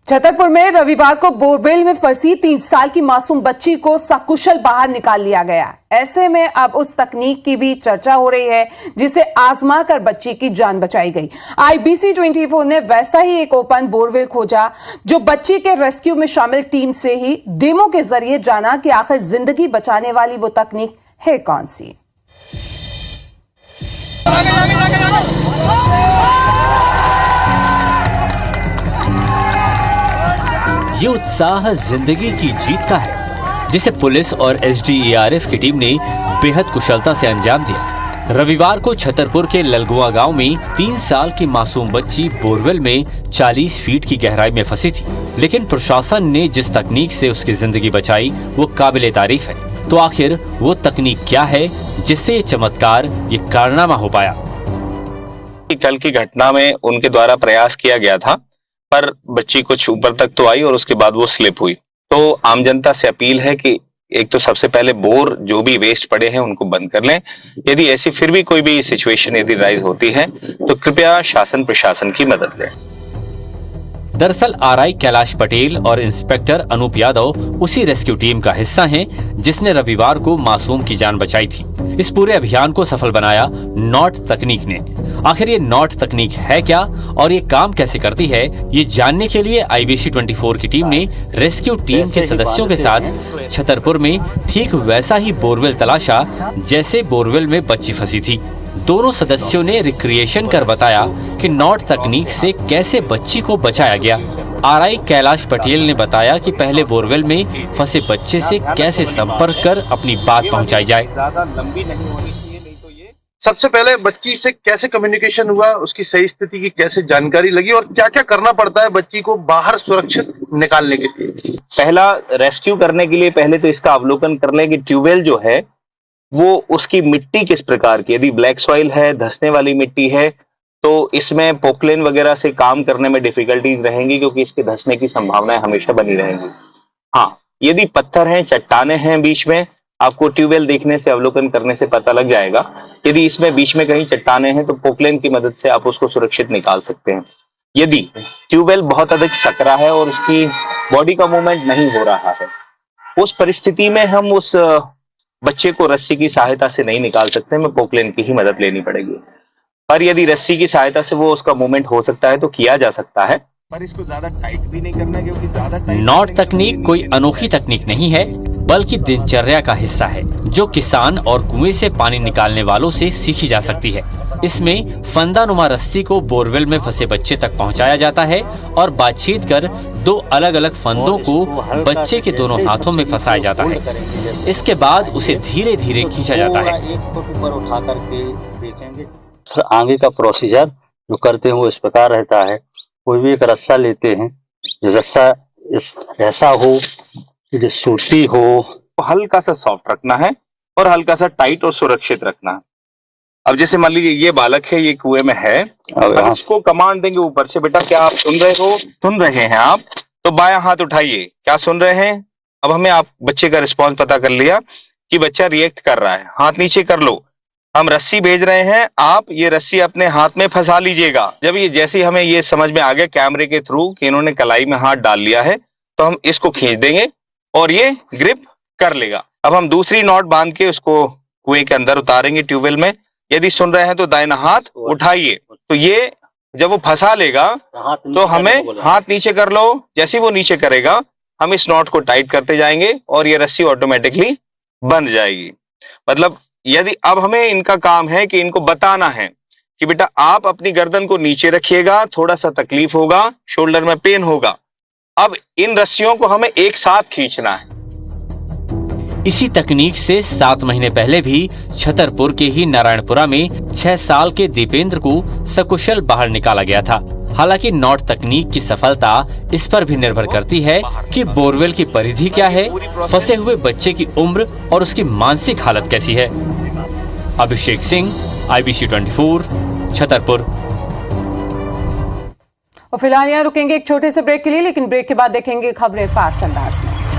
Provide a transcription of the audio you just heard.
छतरपुर में रविवार को बोरवेल में फंसी 3 साल की मासूम बच्ची को सकुशल बाहर निकाल लिया गया। ऐसे में अब उस तकनीक की भी चर्चा हो रही है जिसे आजमा कर बच्ची की जान बचाई गई। IBC 24 ने वैसा ही एक ओपन बोरवेल खोजा जो बच्ची के रेस्क्यू में शामिल टीम से ही डेमो के जरिए जाना कि आखिर जिंदगी बचाने वाली वो तकनीक है कौन सी। ये उत्साह जिंदगी की जीत का है जिसे पुलिस और SDARF की टीम ने बेहद कुशलता से अंजाम दिया। रविवार को छतरपुर के ललगुआ गांव में 3 साल की मासूम बच्ची बोरवेल में 40 फीट की गहराई में फंसी थी, लेकिन प्रशासन ने जिस तकनीक से उसकी जिंदगी बचाई वो काबिले तारीफ है। तो आखिर वो तकनीक क्या है जिससे ये चमत्कार, ये कारनामा हो पाया? कल की घटना में उनके द्वारा प्रयास किया गया था, पर बच्ची कुछ ऊपर तक तो आई और उसके बाद वो स्लिप हुई। तो आम जनता से अपील है कि एक तो सबसे पहले बोर जो भी वेस्ट पड़े हैं उनको बंद कर लें। यदि ऐसी फिर भी कोई भी सिचुएशन यदि राइज होती है तो कृपया शासन प्रशासन की मदद लें। दरअसल RI कैलाश पटेल और इंस्पेक्टर अनूप यादव उसी रेस्क्यू टीम का हिस्सा हैं जिसने रविवार को मासूम की जान बचाई थी। इस पूरे अभियान को सफल बनाया नॉट तकनीक ने। आखिर ये नॉट तकनीक है क्या और ये काम कैसे करती है, ये जानने के लिए IBC 24 की टीम ने रेस्क्यू टीम के सदस्यों के साथ छतरपुर में ठीक वैसा ही बोरवेल तलाशा जैसे बोरवेल में बच्ची फंसी थी। दोनों सदस्यों ने रिक्रिएशन कर बताया कि नॉट तकनीक से कैसे बच्ची को बचाया गया। RI कैलाश पटेल ने बताया कि पहले बोरवेल में फंसे बच्चे से कैसे संपर्क कर अपनी बात पहुंचाई जाए। सबसे पहले बच्ची से कैसे कम्युनिकेशन हुआ, उसकी सही स्थिति की कैसे जानकारी लगी और क्या क्या करना पड़ता है बच्ची को बाहर सुरक्षित निकालने के लिए। पहला, रेस्क्यू करने के लिए पहले तो इसका अवलोकन कर लें कि ट्यूबवेल जो है वो उसकी मिट्टी किस प्रकार की, यदि ब्लैक सॉइल है, धंसने वाली मिट्टी है तो इसमें पोकलेन वगैरह से काम करने में डिफिकल्टीज रहेंगी क्योंकि इसके धंसने की संभावनाएं हमेशा बनी रहेंगी। हाँ, यदि पत्थर हैं, चट्टाने हैं बीच में, आपको ट्यूबवेल देखने से, अवलोकन करने से पता लग जाएगा। यदि इसमें बीच में कहीं चट्टाने हैं तो पोकलेन की मदद से आप उसको सुरक्षित निकाल सकते हैं। यदि ट्यूबवेल बहुत अधिक सकरा है और उसकी बॉडी का मूवमेंट नहीं हो रहा है, उस परिस्थिति में हम उस बच्चे को रस्सी की सहायता से नहीं निकाल सकते, हमें पोकलेन की ही मदद लेनी पड़ेगी। पर यदि रस्सी की सहायता से वो उसका मूवमेंट हो सकता है तो किया जा सकता है, पर इसको ज्यादा टाइट भी नहीं करना क्योंकि ज्यादा टाइट नॉट तकनीक कोई अनोखी तकनीक नहीं है बल्कि दिनचर्या का हिस्सा है जो किसान और कुएं से पानी निकालने वालों से सीखी जा सकती है। इसमें फंदानुमा रस्सी को बोरवेल में फंसे बच्चे तक पहुंचाया जाता है और बातचीत कर 2 अलग अलग फंदों को बच्चे के दोनों हाथों में फंसाया जाता है। इसके बाद उसे धीरे धीरे खींचा जाता है। ऊपर उठा करके देखेंगे। आगे का प्रोसीजर जो करते हैं वो इस प्रकार रहता है। कोई भी एक रस्सा लेते हैं, जो रस्सा ऐसा हो कि सूती हो, हल्का सा सॉफ्ट रखना है और हल्का सा टाइट और सुरक्षित रखना है। अब जैसे मान लीजिए ये बालक है, ये कुएं में है, अब इसको कमांड देंगे ऊपर से, बेटा क्या आप सुन रहे हो? सुन रहे हैं आप? तो बायां हाथ उठाइए। क्या सुन रहे हैं? अब हमें आप बच्चे का रिस्पॉन्स पता कर लिया कि बच्चा रिएक्ट कर रहा है। हाथ नीचे कर लो। हम रस्सी भेज रहे हैं, आप ये रस्सी अपने हाथ में फंसा लीजिएगा। जब ये जैसे हमें ये समझ में आ गया कैमरे के थ्रू कि इन्होंने कलाई में हाथ डाल लिया है, तो हम इसको खींच देंगे और ये ग्रिप कर लेगा। अब हम दूसरी नॉट बांध के उसको कुएं के अंदर उतारेंगे ट्यूबवेल में। यदि सुन रहे हैं तो दाहिना हाथ उठाइए। तो ये जब वो फंसा लेगा तो हमें हाथ नीचे कर लो। जैसे वो नीचे करेगा हम इस नॉट को टाइट करते जाएंगे और ये रस्सी ऑटोमेटिकली बंध जाएगी। मतलब यदि अब हमें इनका काम है कि इनको बताना है कि बेटा आप अपनी गर्दन को नीचे रखिएगा, थोड़ा सा तकलीफ होगा, शोल्डर में पेन होगा। अब इन रस्सियों को हमें एक साथ खींचना है। इसी तकनीक से 7 महीने पहले भी छतरपुर के ही नारायणपुरा में 6 साल के दीपेंद्र को सकुशल बाहर निकाला गया था। हालांकि नॉट तकनीक की सफलता इस पर भी निर्भर करती है कि बोरवेल की परिधि क्या है, फंसे हुए बच्चे की उम्र और उसकी मानसिक हालत कैसी है। अभिषेक सिंह, IBC 24, छतरपुर। और फिलहाल यहाँ रुकेंगे एक छोटे से ब्रेक के लिए, लेकिन ब्रेक के बाद देखेंगे खबरें फास्ट अंदाज में।